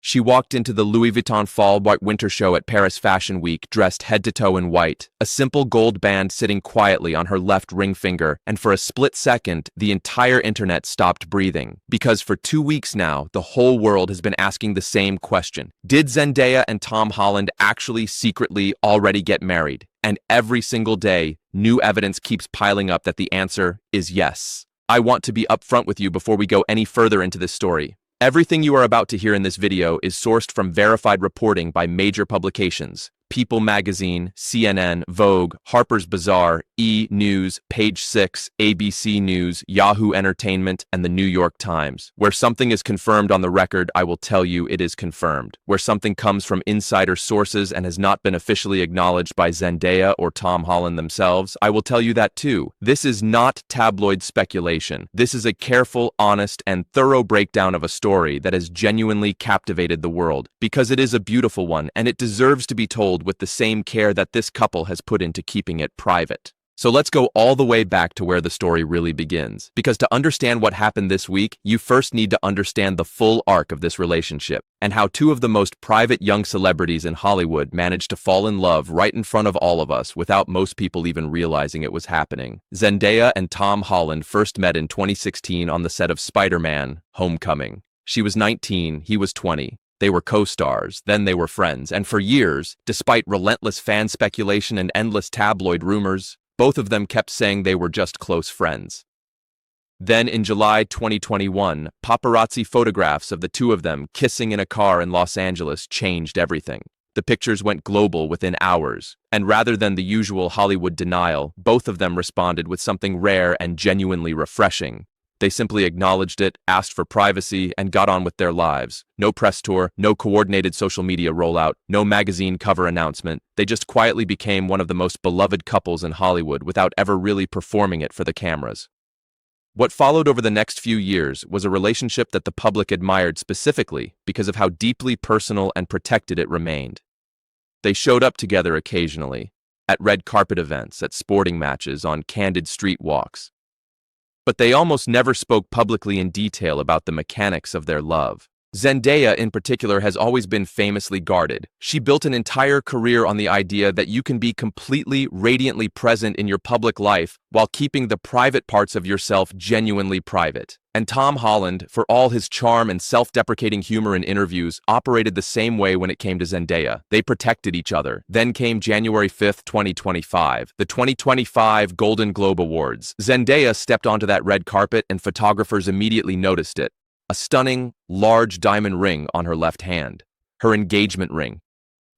She walked into the Louis Vuitton fall-winter show at Paris Fashion Week dressed head to toe in white, a simple gold band sitting quietly on her left ring finger, and for a split second, the entire internet stopped breathing. Because for 2 weeks now, the whole world has been asking the same question. Did Zendaya and Tom Holland actually secretly already get married? And every single day, new evidence keeps piling up that the answer is yes. I want to be upfront with you before we go any further into this story. Everything you are about to hear in this video is sourced from verified reporting by major publications: People Magazine, CNN, Vogue, Harper's Bazaar, E! News, Page 6, ABC News, Yahoo Entertainment, and the New York Times. Where something is confirmed on the record, I will tell you it is confirmed. Where something comes from insider sources and has not been officially acknowledged by Zendaya or Tom Holland themselves, I will tell you that too. This is not tabloid speculation. This is a careful, honest, and thorough breakdown of a story that has genuinely captivated the world, because it is a beautiful one and it deserves to be told with the same care that this couple has put into keeping it private. So let's go all the way back to where the story really begins. Because to understand what happened this week, you first need to understand the full arc of this relationship, and how two of the most private young celebrities in Hollywood managed to fall in love right in front of all of us without most people even realizing it was happening. Zendaya and Tom Holland first met in 2016 on the set of Spider-Man: Homecoming. She was 19, he was 20. They were co-stars, then they were friends, and for years, despite relentless fan speculation and endless tabloid rumors, both of them kept saying they were just close friends. Then in July 2021, paparazzi photographs of the two of them kissing in a car in Los Angeles changed everything. The pictures went global within hours, and rather than the usual Hollywood denial, both of them responded with something rare and genuinely refreshing. They simply acknowledged it, asked for privacy, and got on with their lives. No press tour, no coordinated social media rollout, no magazine cover announcement. They just quietly became one of the most beloved couples in Hollywood without ever really performing it for the cameras. What followed over the next few years was a relationship that the public admired specifically because of how deeply personal and protected it remained. They showed up together occasionally, at red carpet events, at sporting matches, on candid street walks. But they almost never spoke publicly in detail about the mechanics of their love. Zendaya, in particular, has always been famously guarded. She built an entire career on the idea that you can be completely, radiantly present in your public life while keeping the private parts of yourself genuinely private. And Tom Holland, for all his charm and self-deprecating humor in interviews, operated the same way when it came to Zendaya. They protected each other. Then came January 5th, 2025, the 2025 Golden Globe Awards. Zendaya stepped onto that red carpet and photographers immediately noticed it. A stunning, large diamond ring on her left hand. Her engagement ring.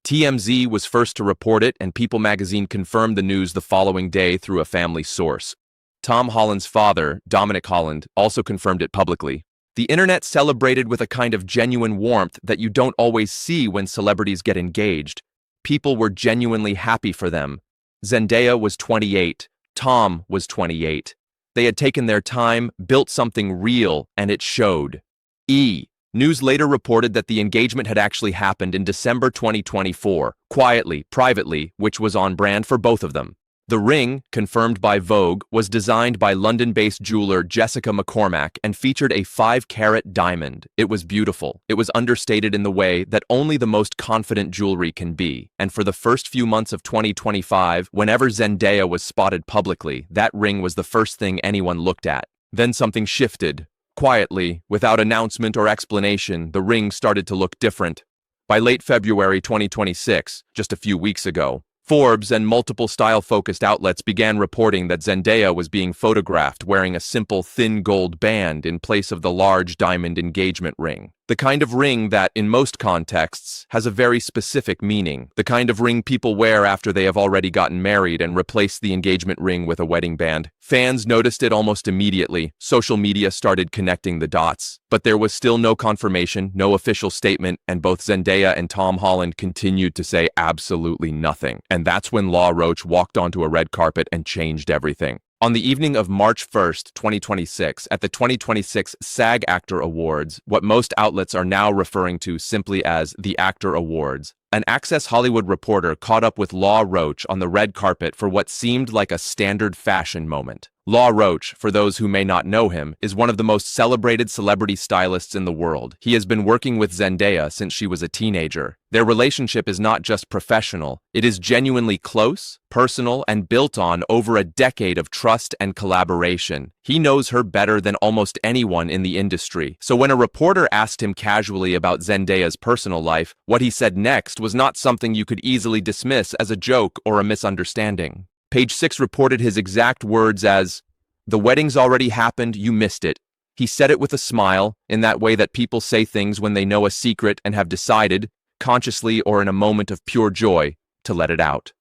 TMZ was first to report it, and People Magazine confirmed the news the following day through a family source. Tom Holland's father, Dominic Holland, also confirmed it publicly. The internet celebrated with a kind of genuine warmth that you don't always see when celebrities get engaged. People were genuinely happy for them. Zendaya was 28. Tom was 28. They had taken their time, built something real, and it showed. News later reported that the engagement had actually happened in December 2024, quietly, privately, which was on brand for both of them. The ring, confirmed by Vogue, was designed by London-based jeweler Jessica McCormack and featured a 5-carat diamond. It was beautiful. It was understated in the way that only the most confident jewelry can be. And for the first few months of 2025, whenever Zendaya was spotted publicly, that ring was the first thing anyone looked at. Then something shifted. Quietly, without announcement or explanation, the ring started to look different. By late February 2026, just a few weeks ago, Forbes and multiple style-focused outlets began reporting that Zendaya was being photographed wearing a simple thin gold band in place of the large diamond engagement ring. The kind of ring that, in most contexts, has a very specific meaning. The kind of ring people wear after they have already gotten married and replaced the engagement ring with a wedding band. Fans noticed it almost immediately. Social media started connecting the dots. But there was still no confirmation, no official statement, and both Zendaya and Tom Holland continued to say absolutely nothing. And that's when Law Roach walked onto a red carpet and changed everything. On the evening of March 1st, 2026, at the 2026 SAG Actor Awards, what most outlets are now referring to simply as the Actor Awards, an Access Hollywood reporter caught up with Law Roach on the red carpet for what seemed like a standard fashion moment. Law Roach, for those who may not know him, is one of the most celebrated celebrity stylists in the world. He has been working with Zendaya since she was a teenager. Their relationship is not just professional, it is genuinely close, personal, and built on over a decade of trust and collaboration. He knows her better than almost anyone in the industry. So when a reporter asked him casually about Zendaya's personal life, what he said next was not something you could easily dismiss as a joke or a misunderstanding. Page 6 reported his exact words as, "The wedding's already happened, you missed it." He said it with a smile, in that way that people say things when they know a secret and have decided, consciously or in a moment of pure joy, to let it out.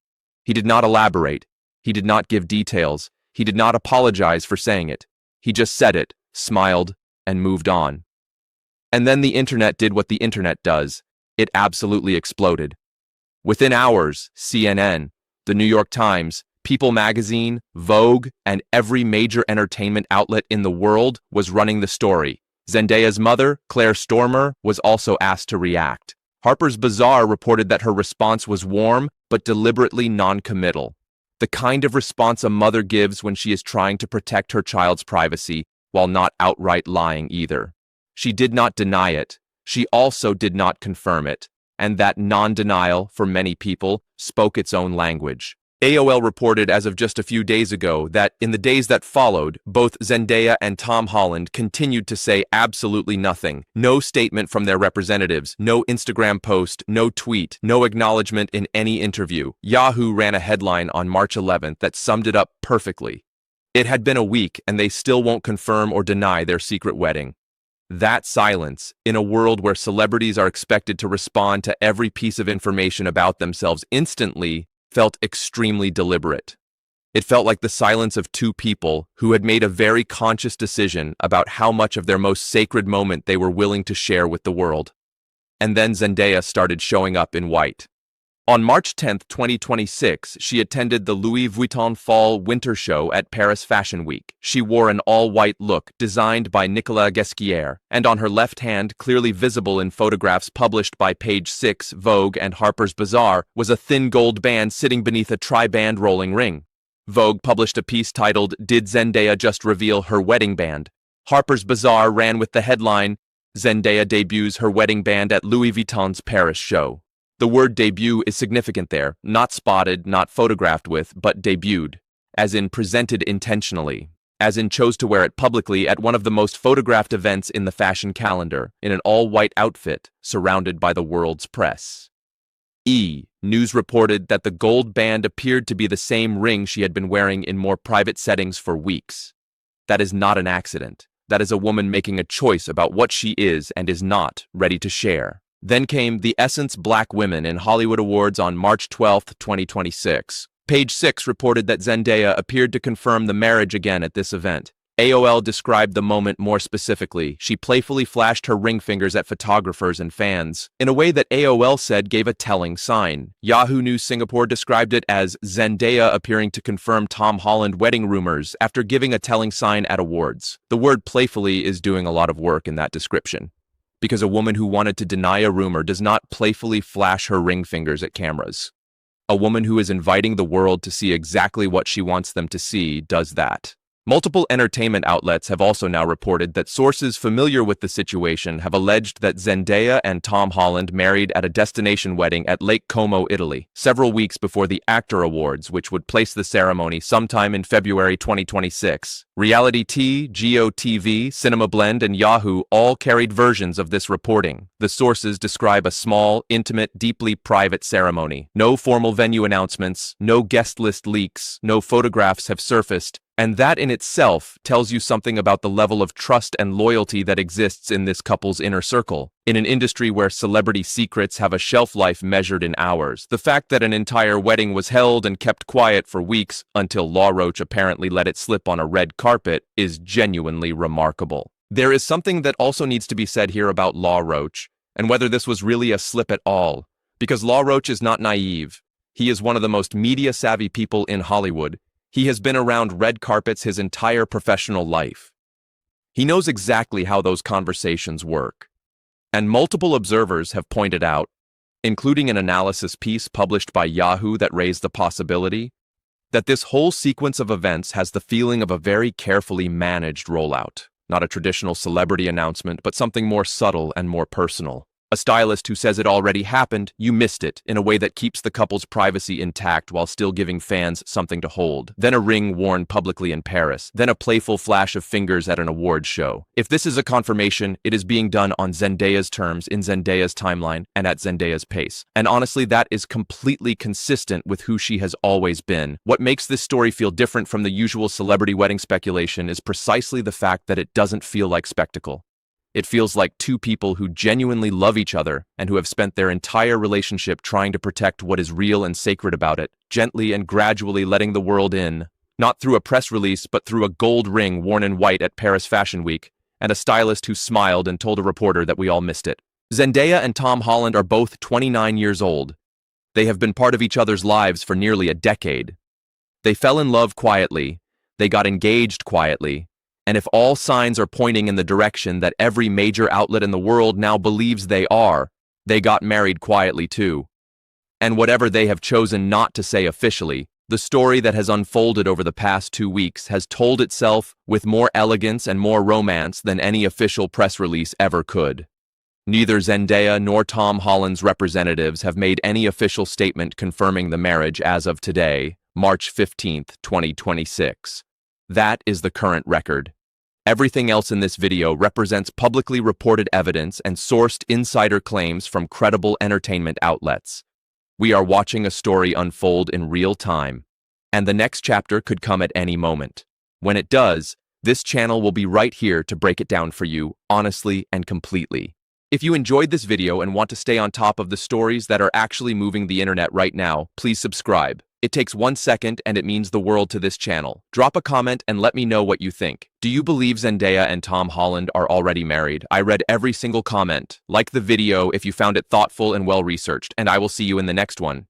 He did not elaborate. He did not give details. He did not apologize for saying it. He just said it, smiled, and moved on. And then the internet did what the internet does. It absolutely exploded. Within hours, CNN, The New York Times, People magazine, Vogue, and every major entertainment outlet in the world was running the story. Zendaya's mother, Claire Stormer, was also asked to react. Harper's Bazaar reported that her response was warm, but deliberately non-committal. The kind of response a mother gives when she is trying to protect her child's privacy, while not outright lying either. She did not deny it. She also did not confirm it. And that non-denial, for many people, spoke its own language. AOL reported as of just a few days ago that in the days that followed, both Zendaya and Tom Holland continued to say absolutely nothing. No statement from their representatives, no Instagram post, no tweet, no acknowledgement in any interview. Yahoo ran a headline on March 11th that summed it up perfectly. It had been a week and they still won't confirm or deny their secret wedding. That silence, in a world where celebrities are expected to respond to every piece of information about themselves instantly, felt extremely deliberate. It felt like the silence of two people who had made a very conscious decision about how much of their most sacred moment they were willing to share with the world. And then Zendaya started showing up in white. On March 10, 2026, she attended the Louis Vuitton Fall/Winter show at Paris Fashion Week. She wore an all-white look designed by Nicolas Ghesquière, and on her left hand, clearly visible in photographs published by Page 6, Vogue, and Harper's Bazaar, was a thin gold band sitting beneath a tri-band rolling ring. Vogue published a piece titled, "Did Zendaya Just Reveal Her Wedding Band?" Harper's Bazaar ran with the headline, "Zendaya debuts her wedding band at Louis Vuitton's Paris show." The word debut is significant there, not spotted, not photographed with, but debuted, as in presented intentionally, as in chose to wear it publicly at one of the most photographed events in the fashion calendar, in an all-white outfit, surrounded by the world's press. News reported that the gold band appeared to be the same ring she had been wearing in more private settings for weeks. That is not an accident. That is a woman making a choice about what she is and is not ready to share. Then came the Essence Black Women in Hollywood Awards on March 12, 2026. Page 6 reported that Zendaya appeared to confirm the marriage again at this event. AOL described the moment more specifically. She playfully flashed her ring fingers at photographers and fans, in a way that AOL said gave a telling sign. Yahoo News Singapore described it as Zendaya appearing to confirm Tom Holland wedding rumors after giving a telling sign at awards. The word playfully is doing a lot of work in that description, because a woman who wanted to deny a rumor does not playfully flash her ring fingers at cameras. A woman who is inviting the world to see exactly what she wants them to see does that. Multiple entertainment outlets have also now reported that sources familiar with the situation have alleged that Zendaya and Tom Holland married at a destination wedding at Lake Como, Italy, several weeks before the Actor Awards, which would place the ceremony sometime in February 2026. Reality T, GOTV, Cinema Blend, and Yahoo all carried versions of this reporting. The sources describe a small, intimate, deeply private ceremony. No formal venue announcements, no guest list leaks, no photographs have surfaced, and that in itself tells you something about the level of trust and loyalty that exists in this couple's inner circle. In an industry where celebrity secrets have a shelf life measured in hours, the fact that an entire wedding was held and kept quiet for weeks until Law Roach apparently let it slip on a red carpet is genuinely remarkable. There is something that also needs to be said here about Law Roach, and whether this was really a slip at all, because Law Roach is not naive. He is one of the most media-savvy people in Hollywood. He has been around red carpets his entire professional life. He knows exactly how those conversations work. And multiple observers have pointed out, including an analysis piece published by Yahoo that raised the possibility, That this whole sequence of events has the feeling of a very carefully managed rollout. Not a traditional celebrity announcement, but something more subtle and more personal. A stylist who says it already happened, you missed it, in a way that keeps the couple's privacy intact while still giving fans something to hold. Then a ring worn publicly in Paris. Then a playful flash of fingers at an awards show. If this is a confirmation, it is being done on Zendaya's terms, in Zendaya's timeline, and at Zendaya's pace. And honestly, that is completely consistent with who she has always been. What makes this story feel different from the usual celebrity wedding speculation is precisely the fact that it doesn't feel like spectacle. It feels like two people who genuinely love each other and who have spent their entire relationship trying to protect what is real and sacred about it, gently and gradually letting the world in, not through a press release but through a gold ring worn in white at Paris Fashion Week, and a stylist who smiled and told a reporter that we all missed it. Zendaya and Tom Holland are both 29 years old. They have been part of each other's lives for nearly a decade. They fell in love quietly, they got engaged quietly, and if all signs are pointing in the direction that every major outlet in the world now believes they are, they got married quietly too. And whatever they have chosen not to say officially, the story that has unfolded over the past 2 weeks has told itself with more elegance and more romance than any official press release ever could. Neither Zendaya nor Tom Holland's representatives have made any official statement confirming the marriage as of today, March 15, 2026. That is the current record. Everything else in this video represents publicly reported evidence and sourced insider claims from credible entertainment outlets. We are watching a story unfold in real time, and the next chapter could come at any moment. When it does, this channel will be right here to break it down for you, honestly and completely. If you enjoyed this video and want to stay on top of the stories that are actually moving the internet right now, please subscribe. It takes 1 second and it means the world to this channel. Drop a comment and let me know what you think. Do you believe Zendaya and Tom Holland are already married? I read every single comment. Like the video if you found it thoughtful and well-researched, and I will see you in the next one.